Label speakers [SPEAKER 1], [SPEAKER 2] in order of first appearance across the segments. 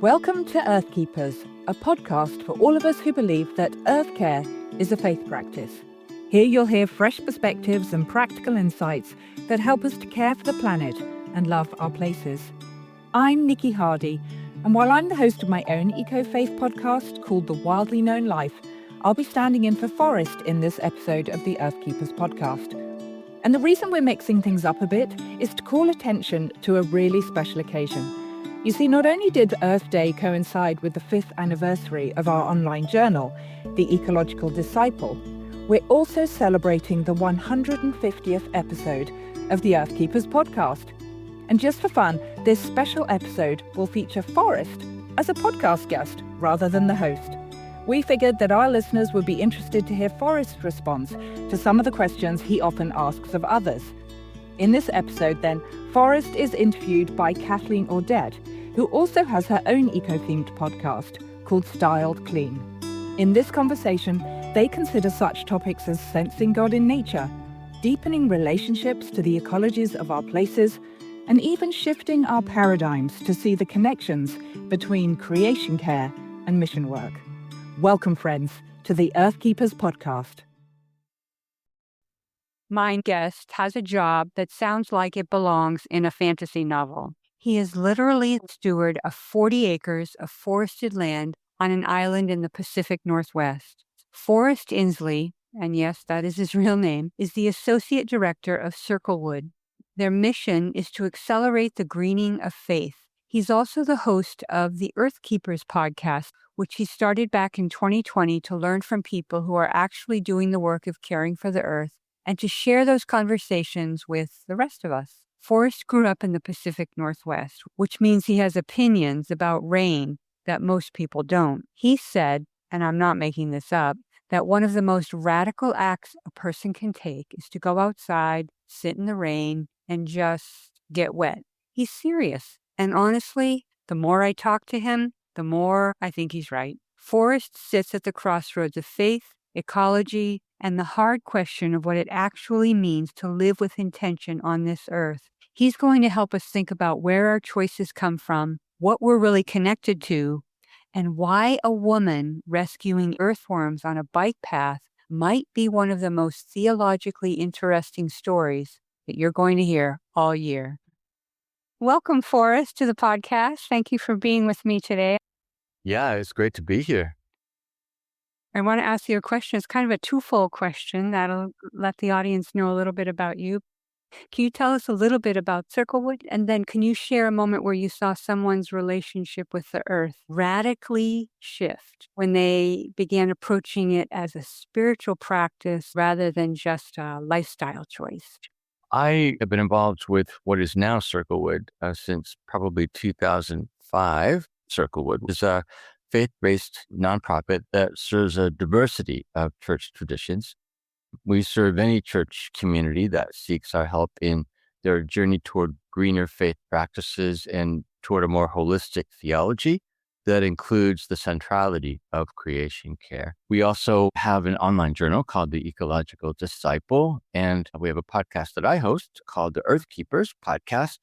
[SPEAKER 1] Welcome to Earthkeepers, a podcast for all of us who believe that earth care is a faith practice. Here you'll hear fresh perspectives and practical insights that help us to care for the planet and love our places. I'm Niki Hardy, and while I'm the host of my own eco-faith podcast called The Wildly Known Life, I'll be standing in for Forrest in this episode of the Earthkeepers podcast. And the reason we're mixing things up a bit is to call attention to a really special occasion. You see, not only did Earth Day coincide with the 5th anniversary of our online journal, The Ecological Disciple, we're also celebrating the 150th episode of the Earthkeepers podcast. And just for fun, this special episode will feature Forrest as a podcast guest rather than the host. We figured that our listeners would be interested to hear Forrest's response to some of the questions he often asks of others. In this episode, then, Forrest is interviewed by Kathleen Audet, who also has her own eco-themed podcast called Styled Clean. In this conversation, they consider such topics as sensing God in nature, deepening relationships to the ecologies of our places, and even shifting our paradigms to see the connections between creation care and mission work. Welcome, friends, to the Earthkeepers podcast.
[SPEAKER 2] My guest has a job that sounds like it belongs in a fantasy novel. He is literally the steward of 40 acres of forested land on an island in the Pacific Northwest. Forrest Inslee, and yes, that is his real name, is the associate director of Circlewood. Their mission is to accelerate the greening of faith. He's also the host of the Earthkeepers podcast, which he started back in 2020 to learn from people who are actually doing the work of caring for the earth and to share those conversations with the rest of us. Forrest grew up in the Pacific Northwest, which means he has opinions about rain that most people don't. He said, and I'm not making this up, that one of the most radical acts a person can take is to go outside, sit in the rain, and just get wet. He's serious. And honestly, the more I talk to him, the more I think he's right. Forrest sits at the crossroads of faith, ecology, and the hard question of what it actually means to live with intention on this earth. He's going to help us think about where our choices come from, what we're really connected to, and why a woman rescuing earthworms on a bike path might be one of the most theologically interesting stories that you're going to hear all year. Welcome, Forrest, to the podcast. Thank you for being with me today.
[SPEAKER 3] Yeah, it's great to be here.
[SPEAKER 2] I want to ask you a question. It's kind of a twofold question that'll let the audience know a little bit about you. Can you tell us a little bit about Circlewood? And then can you share a moment where you saw someone's relationship with the earth radically shift when they began approaching it as a spiritual practice rather than just a lifestyle choice?
[SPEAKER 3] I have been involved with what is now Circlewood since probably 2005. Circlewood is a faith-based nonprofit that serves a diversity of church traditions. We serve any church community that seeks our help in their journey toward greener faith practices and toward a more holistic theology that includes the centrality of creation care. We also have an online journal called the Ecological Disciple, and we have a podcast that I host called the Earthkeepers podcast.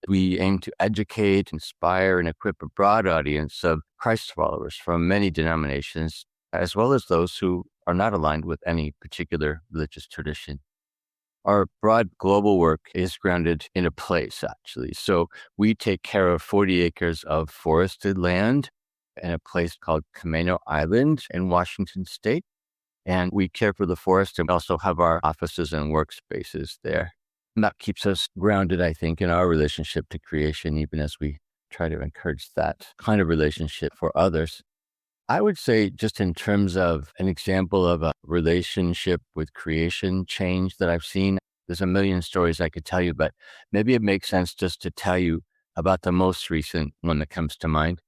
[SPEAKER 3] We aim to educate, inspire, and equip a broad audience of Christ followers from many denominations, as well as those who are not aligned with any particular religious tradition. Our broad global work is grounded in a place, actually. So we take care of 40 acres of forested land in a place called Camano Island in Washington State. And we care for the forest and also have our offices and workspaces there. And that keeps us grounded, I think, in our relationship to creation, even as we try to encourage that kind of relationship for others. I would say, just in terms of an example of a relationship with creation change that I've seen, there's a million stories I could tell you, but maybe it makes sense just to tell you about the most recent one that comes to mind.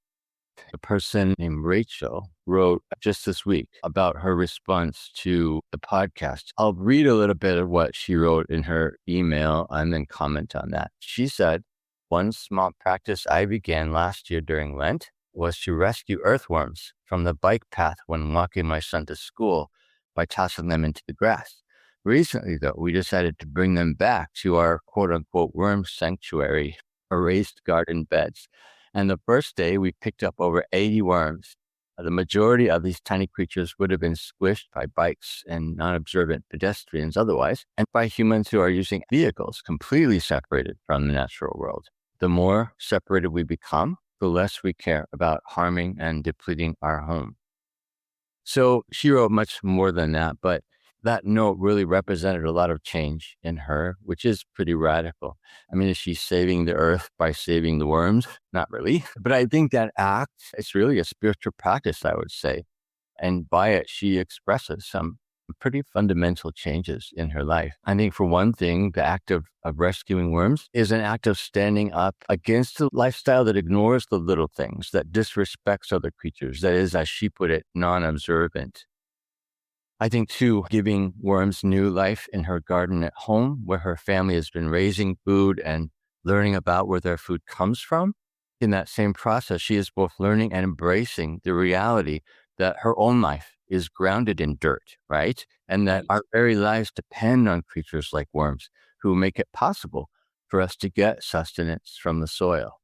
[SPEAKER 3] A person named Rachel wrote just this week about her response to the podcast. I'll read a little bit of what she wrote in her email and then comment on that. She said, "One small practice I began last year during Lent was to rescue earthworms from the bike path when walking my son to school by tossing them into the grass. Recently, though, we decided to bring them back to our quote-unquote worm sanctuary, or raised garden beds. And the first day, we picked up over 80 worms. The majority of these tiny creatures would have been squished by bikes and non-observant pedestrians otherwise, and by humans who are using vehicles completely separated from the natural world. The more separated we become, the less we care about harming and depleting our home. So she wrote much more than that, but that note really represented a lot of change in her, which is pretty radical. I mean, is she saving the earth by saving the worms? Not really. But I think that act is really a spiritual practice, I would say. And by it, she expresses some pretty fundamental changes in her life. I think for one thing, the act of rescuing worms is an act of standing up against a lifestyle that ignores the little things, that disrespects other creatures, that is, as she put it, non-observant. I think too, giving worms new life in her garden at home, where her family has been raising food and learning about where their food comes from. In that same process, she is both learning and embracing the reality that her own life is grounded in dirt, right? And that our very lives depend on creatures like worms who make it possible for us to get sustenance from the soil.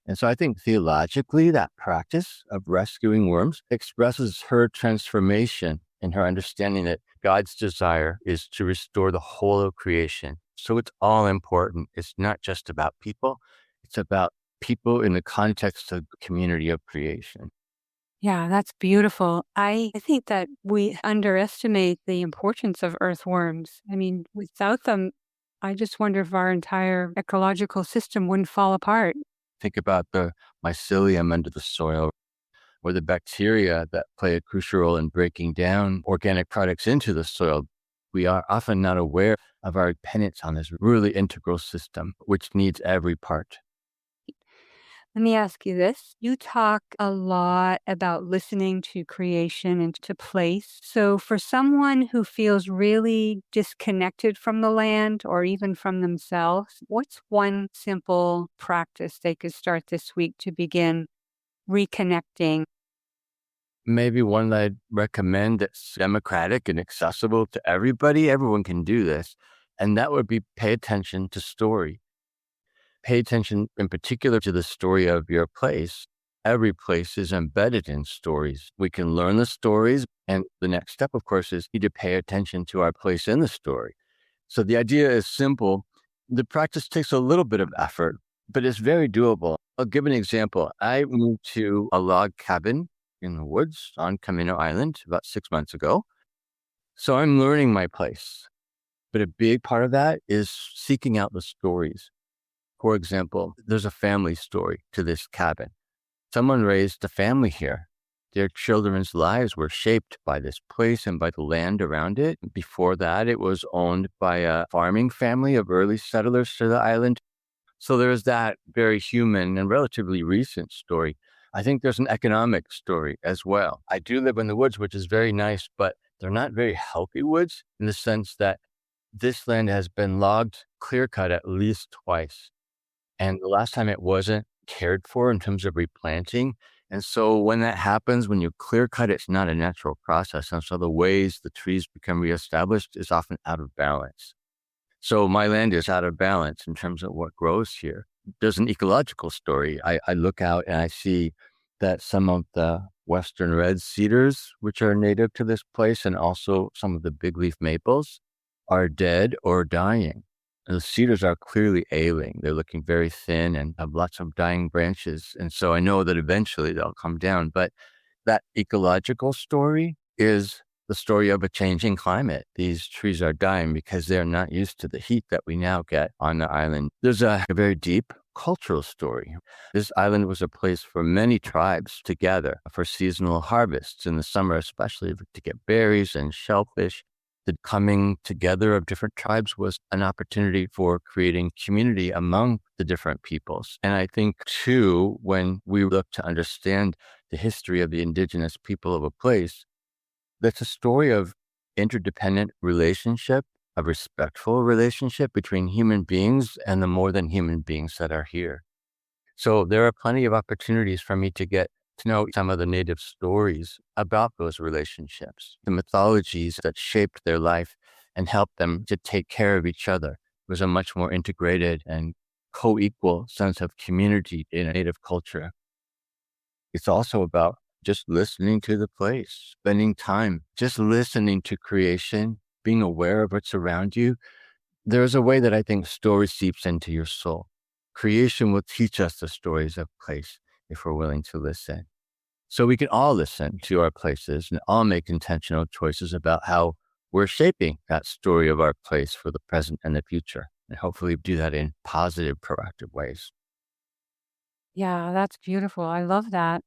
[SPEAKER 3] And so I think theologically, that practice of rescuing worms expresses her transformation in her understanding that God's desire is to restore the whole of creation. So it's all important. It's not just about people. It's about people in the context of the community of creation.
[SPEAKER 2] Yeah, that's beautiful. I think that we underestimate the importance of earthworms. I mean, without them, I just wonder if our entire ecological system wouldn't fall apart.
[SPEAKER 3] Think about the mycelium under the soil, or the bacteria that play a crucial role in breaking down organic products into the soil. We are often not aware of our dependence on this really integral system, which needs every part.
[SPEAKER 2] Let me ask you this. You talk a lot about listening to creation and to place. So, for someone who feels really disconnected from the land or even from themselves, what's one simple practice they could start this week to begin reconnecting?
[SPEAKER 3] Maybe one that I'd recommend that's democratic and accessible to everybody. Everyone can do this. And that would be pay attention to story. Pay attention in particular to the story of your place. Every place is embedded in stories. We can learn the stories. And the next step, of course, is to pay attention to our place in the story. So the idea is simple. The practice takes a little bit of effort, but it's very doable. I'll give an example. I moved to a log cabin in the woods on Camino Island about 6 months ago. So I'm learning my place. But a big part of that is seeking out the stories. For example, there's a family story to this cabin. Someone raised a family here. Their children's lives were shaped by this place and by the land around it. Before that, it was owned by a farming family of early settlers to the island. So there's that very human and relatively recent story. I think there's an economic story as well. I do live in the woods, which is very nice, but they're not very healthy woods in the sense that this land has been logged, clear-cut at least twice. And the last time it wasn't cared for in terms of replanting. And so when that happens, when you clear cut, it's not a natural process. And so the ways the trees become reestablished is often out of balance. So my land is out of balance in terms of what grows here. There's an ecological story. I look out and I see that some of the western red cedars, which are native to this place, and also some of the big leaf maples, are dead or dying. And the cedars are clearly ailing. They're looking very thin and have lots of dying branches. And so I know that eventually they'll come down. But that ecological story is the story of a changing climate. These trees are dying because they're not used to the heat that we now get on the island. There's a very deep cultural story. This island was a place for many tribes to gather for seasonal harvests in the summer, especially to get berries and shellfish. The coming together of different tribes was an opportunity for creating community among the different peoples. And I think, too, when we look to understand the history of the indigenous people of a place, that's a story of interdependent relationship, a respectful relationship between human beings and the more than human beings that are here. So there are plenty of opportunities for me to get to know some of the native stories about those relationships, the mythologies that shaped their life and helped them to take care of each other. It was a much more integrated and co-equal sense of community in a native culture. It's also about just listening to the place, spending time, just listening to creation, being aware of what's around you. There's a way that I think story seeps into your soul. Creation will teach us the stories of place if we're willing to listen. So we can all listen to our places and all make intentional choices about how we're shaping that story of our place for the present and the future, and hopefully do that in positive, proactive ways.
[SPEAKER 2] Yeah, that's beautiful. I love that.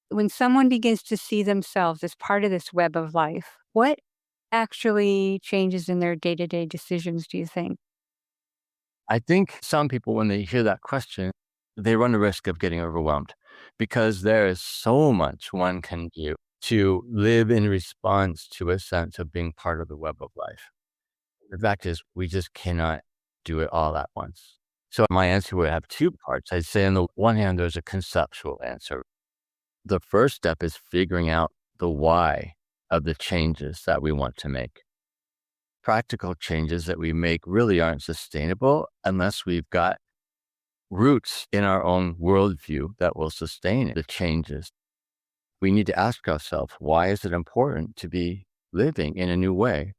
[SPEAKER 2] When someone begins to see themselves as part of this web of life, what actually changes in their day-to-day decisions, do you think?
[SPEAKER 3] I think some people, when they hear that question, they run the risk of getting overwhelmed because there is so much one can do to live in response to a sense of being part of the web of life. The fact is, we just cannot do it all at once. So my answer would have two parts. I'd say on the one hand, there's a conceptual answer. The first step is figuring out the why of the changes that we want to make. Practical changes that we make really aren't sustainable unless we've got roots in our own worldview that will sustain the changes. We need to ask ourselves, why is it important to be living in a new way?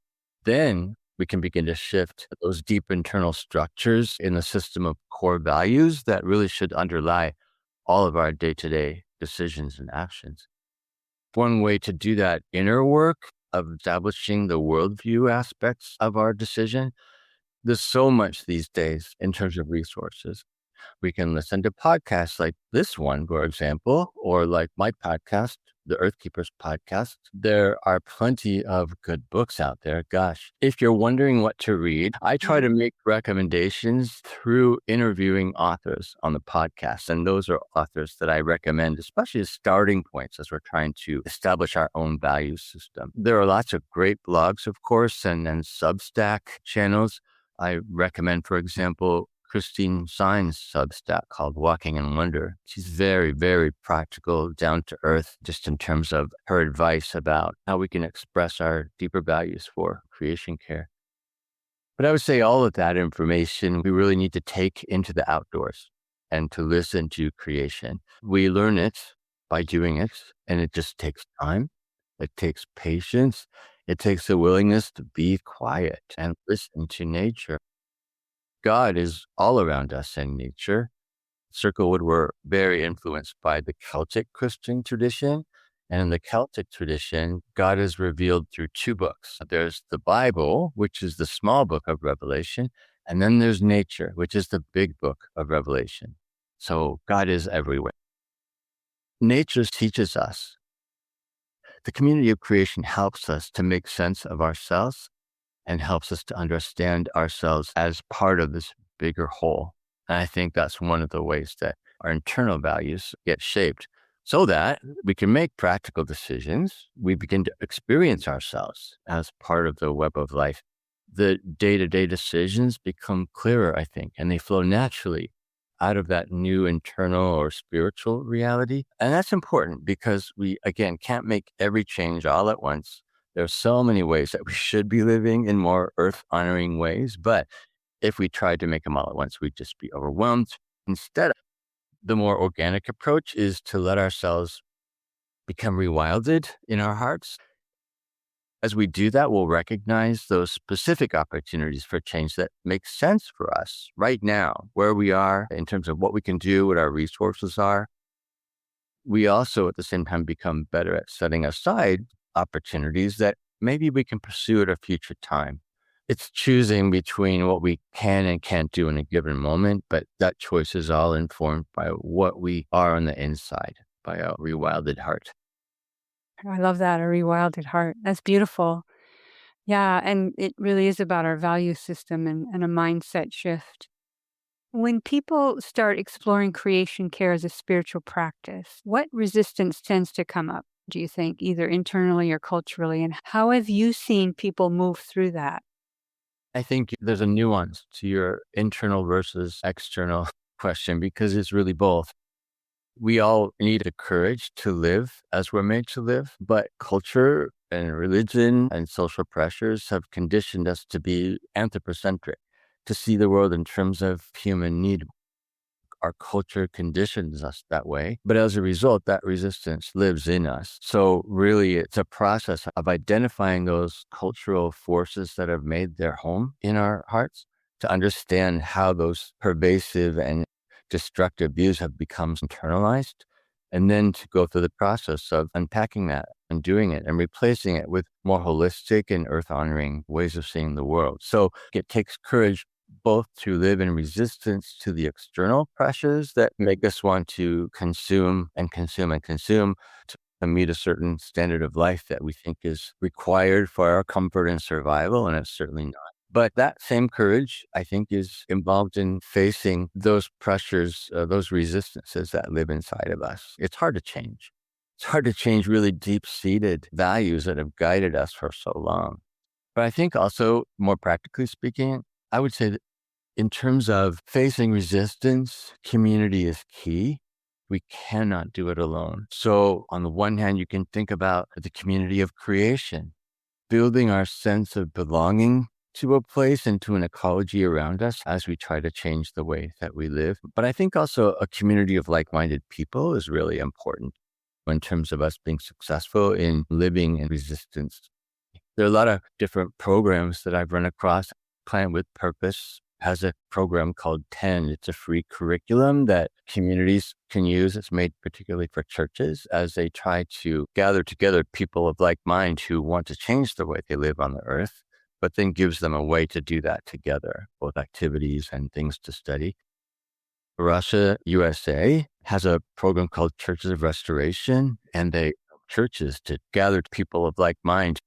[SPEAKER 3] Then we can begin to shift those deep internal structures in the system of core values that really should underlie all of our day-to-day decisions and actions. One way to do that inner work of establishing the worldview aspects of our decision, there's so much these days in terms of resources. We can listen to podcasts like this one, for example, or like my podcast, the Earthkeepers podcast. There are plenty of good books out there. Gosh, if you're wondering what to read, I try to make recommendations through interviewing authors on the podcast. And those are authors that I recommend, especially as starting points as we're trying to establish our own value system. There are lots of great blogs, of course, and Substack channels. I recommend, for example, Christine Sign's Substack called Walking in Wonder. She's very, very practical, down to earth, just in terms of her advice about how we can express our deeper values for creation care. But I would say all of that information we really need to take into the outdoors and to listen to creation. We learn it by doing it, and it just takes time. It takes patience. It takes the willingness to be quiet and listen to nature. God is all around us in nature. Circlewood were very influenced by the Celtic Christian tradition. And in the Celtic tradition, God is revealed through two books. There's the Bible, which is the small book of Revelation. And then there's nature, which is the big book of Revelation. So God is everywhere. Nature teaches us. The community of creation helps us to make sense of ourselves and helps us to understand ourselves as part of this bigger whole. And I think that's one of the ways that our internal values get shaped so that we can make practical decisions. We begin to experience ourselves as part of the web of life. The day-to-day decisions become clearer, I think, and they flow naturally out of that new internal or spiritual reality. And that's important because we, again, can't make every change all at once. There's so many ways that we should be living in more earth-honoring ways, but if we tried to make them all at once, we'd just be overwhelmed. Instead, the more organic approach is to let ourselves become rewilded in our hearts. As we do that, we'll recognize those specific opportunities for change that make sense for us right now, where we are in terms of what we can do, what our resources are. We also, at the same time, become better at setting aside opportunities that maybe we can pursue at a future time. It's choosing between what we can and can't do in a given moment, but that choice is all informed by what we are on the inside, by a rewilded heart.
[SPEAKER 2] I love that, a rewilded heart. That's beautiful. Yeah, and it really is about our value system and a mindset shift. When people start exploring creation care as a spiritual practice, what resistance tends to come up, do you think, either internally or culturally? And how have you seen people move through that?
[SPEAKER 3] I think there's a nuance to your internal versus external question because it's really both. We all need the courage to live as we're made to live, but culture and religion and social pressures have conditioned us to be anthropocentric, to see the world in terms of human need. Our culture conditions us that way. But as a result, that resistance lives in us. So really, it's a process of identifying those cultural forces that have made their home in our hearts to understand how those pervasive and destructive views have become internalized, and then to go through the process of unpacking that and doing it and replacing it with more holistic and earth-honoring ways of seeing the world. So it takes courage both to live in resistance to the external pressures that make us want to consume and consume and consume to meet a certain standard of life that we think is required for our comfort and survival, and it's certainly not. But that same courage, I think, is involved in facing those pressures, those resistances that live inside of us. It's hard to change. It's hard to change really deep-seated values that have guided us for so long. But I think also, more practically speaking, I would say that in terms of facing resistance, community is key. We cannot do it alone. So on the one hand, you can think about the community of creation, building our sense of belonging to a place and to an ecology around us as we try to change the way that we live. But I think also a community of like-minded people is really important in terms of us being successful in living in resistance. There are a lot of different programs that I've run across. Planet with Purpose has a program called 10. It's a free curriculum that communities can use. It's made particularly for churches as they try to gather together people of like mind who want to change the way they live on the earth, but then gives them a way to do that together, both activities and things to study. Russia, USA has a program called Churches of Restoration, and they churches to gather people of like mind.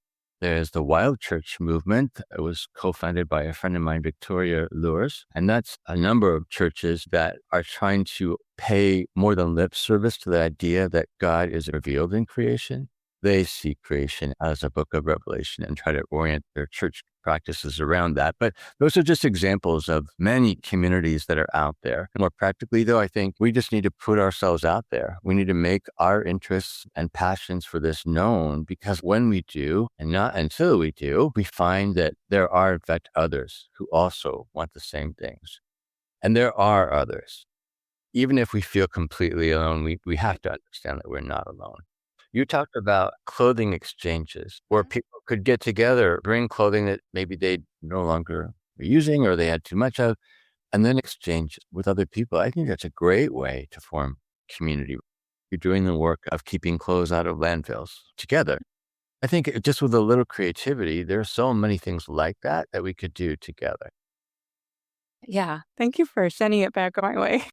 [SPEAKER 3] There's the Wild Church movement. It was co-founded by a friend of mine, Victoria Lures. And that's a number of churches that are trying to pay more than lip service to the idea that God is revealed in creation. They see creation as a book of Revelation and try to orient their church practices around that. But those are just examples of many communities that are out there. More practically, though, I think we just need to put ourselves out there. We need to make our interests and passions for this known, because when we do, and not until we do, we find that there are, in fact, others who also want the same things. And there are others. Even if we feel completely alone, we have to understand that we're not alone. You talked about clothing exchanges where people could get together, bring clothing that maybe they no longer were using or they had too much of, and then exchange with other people. I think that's a great way to form community. You're doing the work of keeping clothes out of landfills together. I think just with a little creativity, there are so many things like that that we could do together.
[SPEAKER 2] Yeah. Thank you for sending it back my way.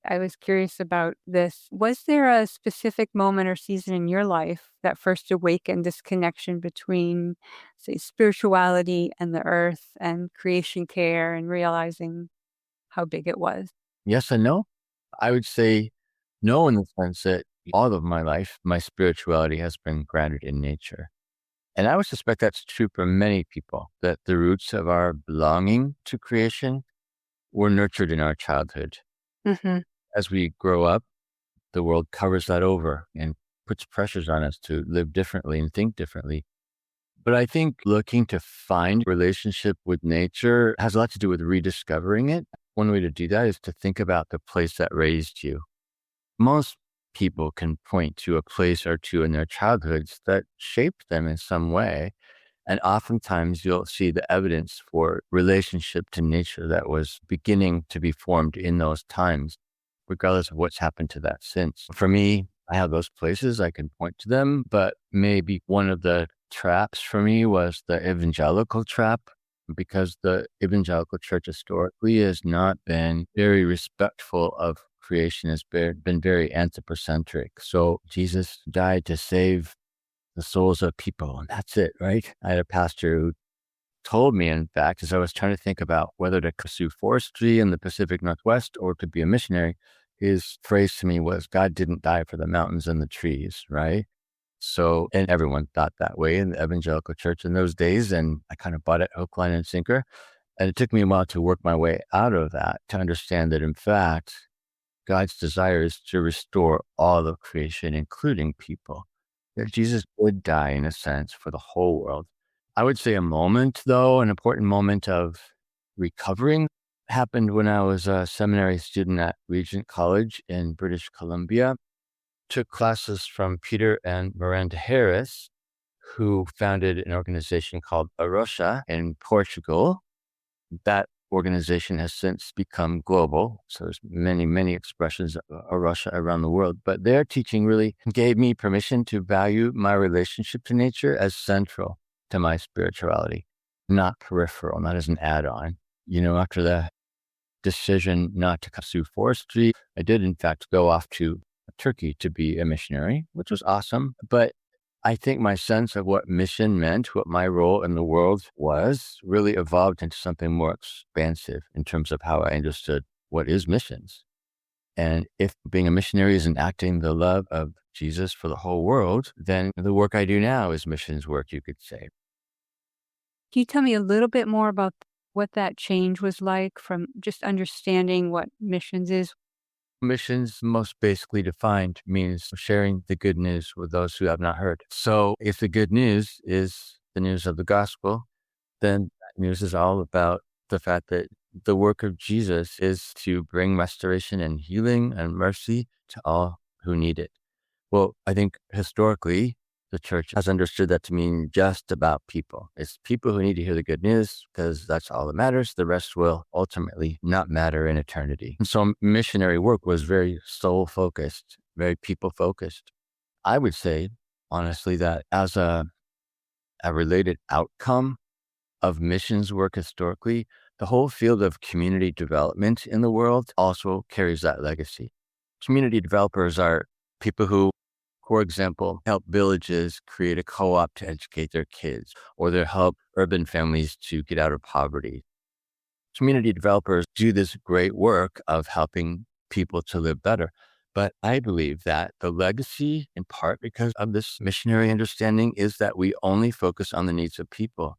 [SPEAKER 2] I was curious about this. Was there a specific moment or season in your life that first awakened this connection between, say, spirituality and the earth and creation care and realizing how big it was?
[SPEAKER 3] Yes and no. I would say no, in the sense that all of my life, my spirituality has been grounded in nature. And I would suspect that's true for many people, that the roots of our belonging to creation were nurtured in our childhood.
[SPEAKER 2] Mm-hmm.
[SPEAKER 3] As we grow up, the world covers that over and puts pressures on us to live differently and think differently. But I think looking to find relationship with nature has a lot to do with rediscovering it. One way to do that is to think about the place that raised you. Most people can point to a place or two in their childhoods that shaped them in some way. And oftentimes you'll see the evidence for relationship to nature that was beginning to be formed in those times, regardless of what's happened to that since. For me, I have those places, I can point to them, but maybe one of the traps for me was the evangelical trap, because the evangelical church historically has not been very respectful of creation, has been very anthropocentric. So Jesus died to save the souls of people, and that's it, right? I had a pastor who told me, in fact, as I was trying to think about whether to pursue forestry in the Pacific Northwest or to be a missionary, his phrase to me was, God didn't die for the mountains and the trees, right? So, and everyone thought that way in the evangelical church in those days. And I kind of bought it hook, line, and sinker. And it took me a while to work my way out of that, to understand that, in fact, God's desire is to restore all of creation, including people. That Jesus would die, in a sense, for the whole world. I would say a moment, though, an important moment of recovering happened when I was a seminary student at Regent College in British Columbia. Took classes from Peter and Miranda Harris, who founded an organization called Arosha in Portugal. That organization has since become global. So there's many, many expressions of Arosha around the world. But their teaching really gave me permission to value my relationship to nature as central to my spirituality, not peripheral, not as an add-on. After the decision not to pursue forestry, I did in fact go off to Turkey to be a missionary, which was awesome. But I think my sense of what mission meant, what my role in the world was, really evolved into something more expansive in terms of how I understood what is missions. And if being a missionary is enacting the love of Jesus for the whole world, then the work I do now is missions work, you could say.
[SPEAKER 2] Can you tell me a little bit more about what that change was like from just understanding what missions is?
[SPEAKER 3] Missions, most basically defined, means sharing the good news with those who have not heard. So if the good news is the news of the gospel, then that news is all about the fact that the work of Jesus is to bring restoration and healing and mercy to all who need it. Well, I think historically, the church has understood that to mean just about people. It's people who need to hear the good news because that's all that matters. The rest will ultimately not matter in eternity. And so missionary work was very soul focused, very people focused. I would say, honestly, that as a related outcome of missions work historically, the whole field of community development in the world also carries that legacy. Community developers are people who, for example, help villages create a co-op to educate their kids, or they help urban families to get out of poverty. Community developers do this great work of helping people to live better. But I believe that the legacy, in part because of this missionary understanding, is that we only focus on the needs of people.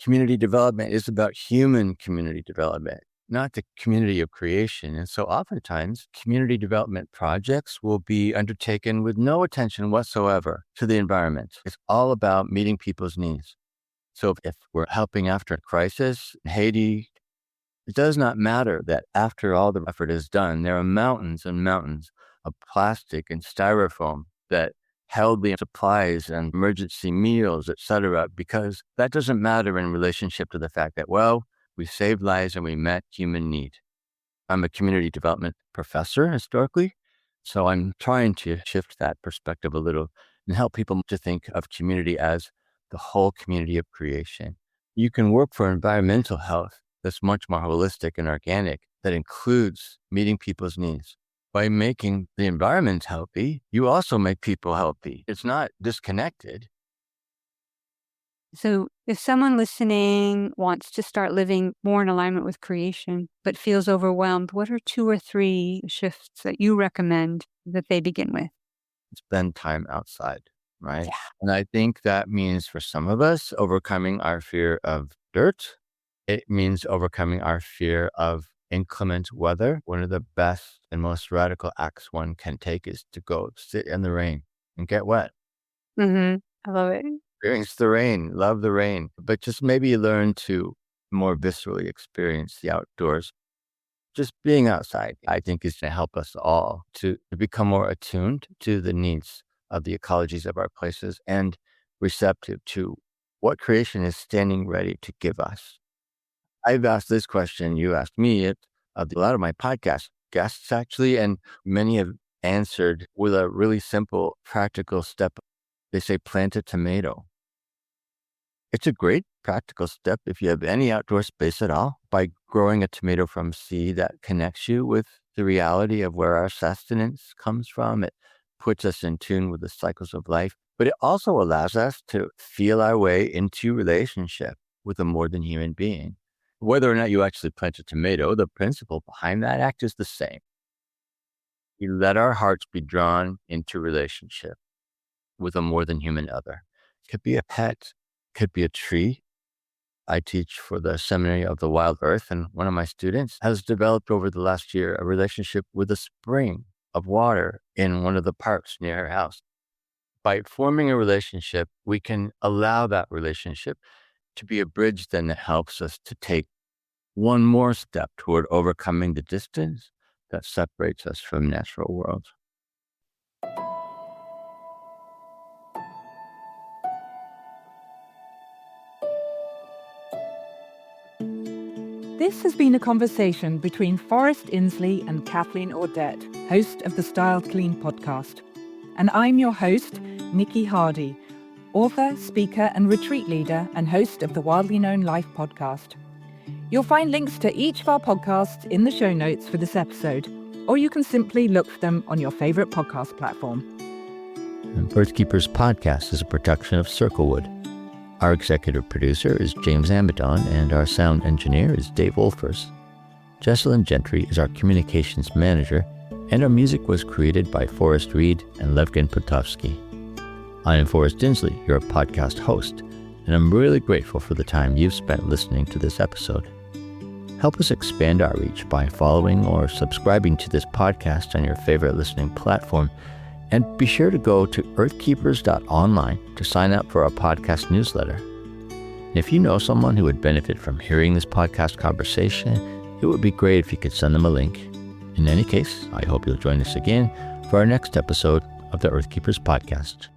[SPEAKER 3] Community development is about human community development, not the community of creation. And so oftentimes community development projects will be undertaken with no attention whatsoever to the environment. It's all about meeting people's needs. So if we're helping after a crisis in Haiti, it does not matter that after all the effort is done, there are mountains and mountains of plastic and styrofoam that held the supplies and emergency meals, et cetera, because that doesn't matter in relationship to the fact that, well, we saved lives and we met human need. I'm a community development professor historically, so I'm trying to shift that perspective a little and help people to think of community as the whole community of creation. You can work for environmental health that's much more holistic and organic, that includes meeting people's needs. By making the environment healthy, you also make people healthy. It's not disconnected.
[SPEAKER 2] So if someone listening wants to start living more in alignment with creation, but feels overwhelmed, what are 2 or 3 shifts that you recommend that they begin with?
[SPEAKER 3] Spend time outside, right?
[SPEAKER 2] Yeah.
[SPEAKER 3] And I think that means for some of us, overcoming our fear of dirt. It means overcoming our fear of inclement weather. One of the best and most radical acts one can take is to go sit in the rain and get wet.
[SPEAKER 2] I love it.
[SPEAKER 3] Experience the rain, love the rain, but just maybe learn to more viscerally experience the outdoors. Just being outside, I think, is going to help us all to become more attuned to the needs of the ecologies of our places and receptive to what creation is standing ready to give us. I've asked this question, you asked me it, of a lot of my podcast guests actually, and many have answered with a really simple, practical step. They say, plant a tomato. It's a great practical step if you have any outdoor space at all, by growing a tomato from seed that connects you with the reality of where our sustenance comes from. It puts us in tune with the cycles of life, but it also allows us to feel our way into relationship with a more than human being. Whether or not you actually plant a tomato, the principle behind that act is the same. We let our hearts be drawn into relationship with a more than human other. It could be a pet, could be a tree. I teach for the Seminary of the Wild Earth, and one of my students has developed over the last year a relationship with a spring of water in one of the parks near her house. By forming a relationship, we can allow that relationship to be a bridge then that helps us to take one more step toward overcoming the distance that separates us from the natural world.
[SPEAKER 1] This has been a conversation between Forrest Inslee and Kathleen Audet, host of the Style Clean podcast. And I'm your host, Niki Hardy, author, speaker, and retreat leader, and host of the Wildly Known Life podcast. You'll find links to each of our podcasts in the show notes for this episode, or you can simply look for them on your favorite podcast platform.
[SPEAKER 3] And Earthkeepers podcast is a production of Circlewood. Our executive producer is James Amidon, and our sound engineer is Dave Wolfers. Jesselyn Gentry is our communications manager, and our music was created by Forrest Reed and Levgen Potovsky. I am Forrest Inslee, your podcast host, and I'm really grateful for the time you've spent listening to this episode. Help us expand our reach by following or subscribing to this podcast on your favorite listening platform, and be sure to go to earthkeepers.online to sign up for our podcast newsletter. If you know someone who would benefit from hearing this podcast conversation, it would be great if you could send them a link. In any case, I hope you'll join us again for our next episode of the Earthkeepers podcast.